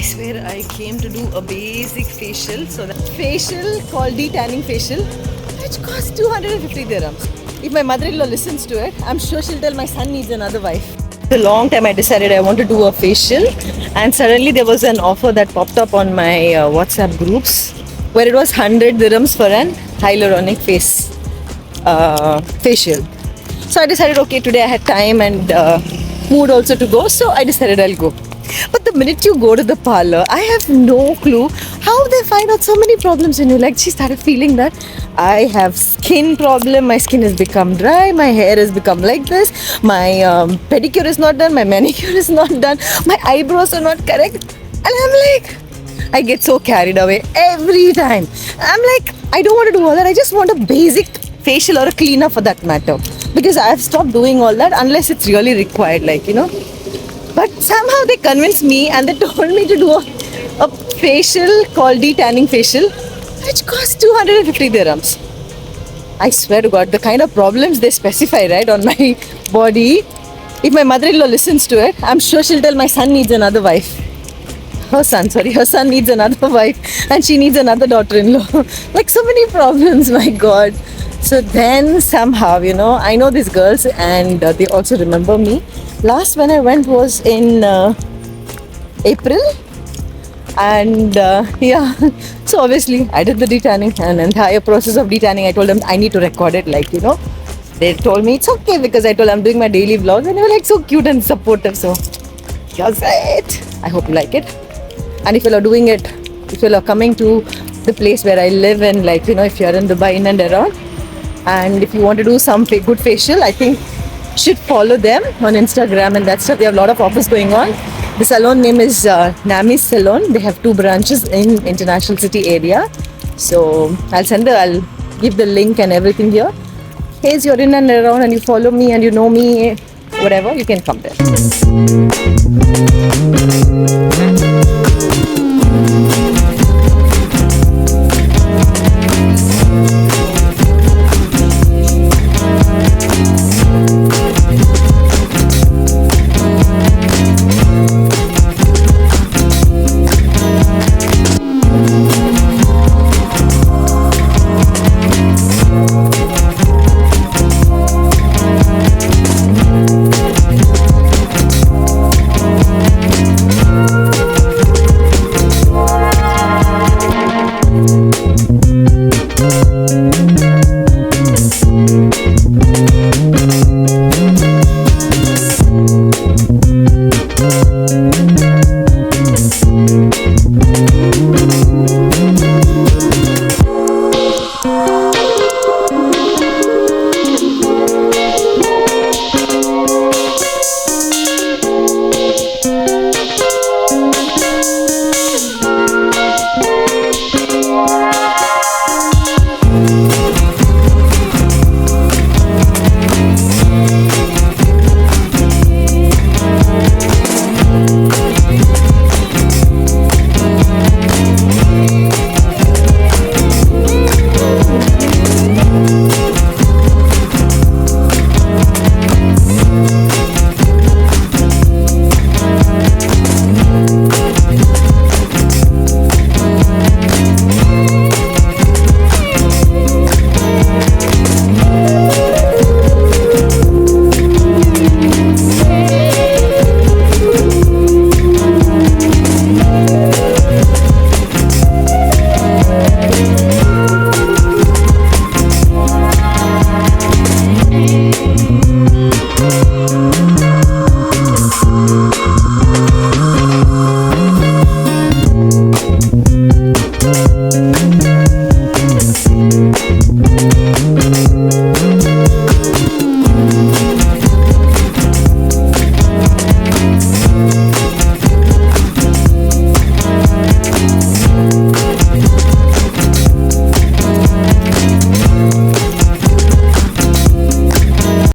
I swear I came to do a basic facial. So that facial called detanning facial, which costs 250 dirhams. If my mother-in-law listens to it, I'm sure she'll tell my son needs another wife. A long time I decided I want to do a facial, and suddenly there was an offer that popped up on my WhatsApp groups where it was 100 dirhams for an hyaluronic facial. So I decided, okay, today I had time and mood also to go, so I decided I'll go. But the minute you go to the parlor, I have no clue how they find out so many problems in you. Like, she started feeling that I have skin problem, my skin has become dry, my hair has become like this, my pedicure is not done, my manicure is not done, my eyebrows are not correct. And I'm like, I get so carried away every time. I'm like, I don't want to do all that. I just want a basic facial or a cleaner for that matter. Because I have stopped doing all that unless it's really required, like, you know. But somehow they convinced me and they told me to do a facial called detanning facial, which costs 250 dirhams. I swear to God, the kind of problems they specify, right, on my body. If my mother-in-law listens to it, I'm sure she'll tell my son needs another wife. Her son needs another wife and she needs another daughter-in-law. Like, so many problems, my God. So then somehow, you know, I know these girls and they also remember me. Last when I went was in April, and yeah, so obviously I did the detanning, and entire process of detanning I told them I need to record it, like, you know. They told me it's okay because I told them I'm doing my daily vlogs, and they were like so cute and supportive. So that's it. I hope you like it. And if you are doing it, if you are coming to the place where I live in, like, you know, if you're in Dubai in and around, and if you want to do some good facial, I think should follow them on Instagram and that stuff. They have a lot of offers going on. The salon name is Namis Salon. They have 2 branches in International City area. So I'll give the link and everything here. Hey, if you're in and around and you follow me and you know me, whatever, you can come there.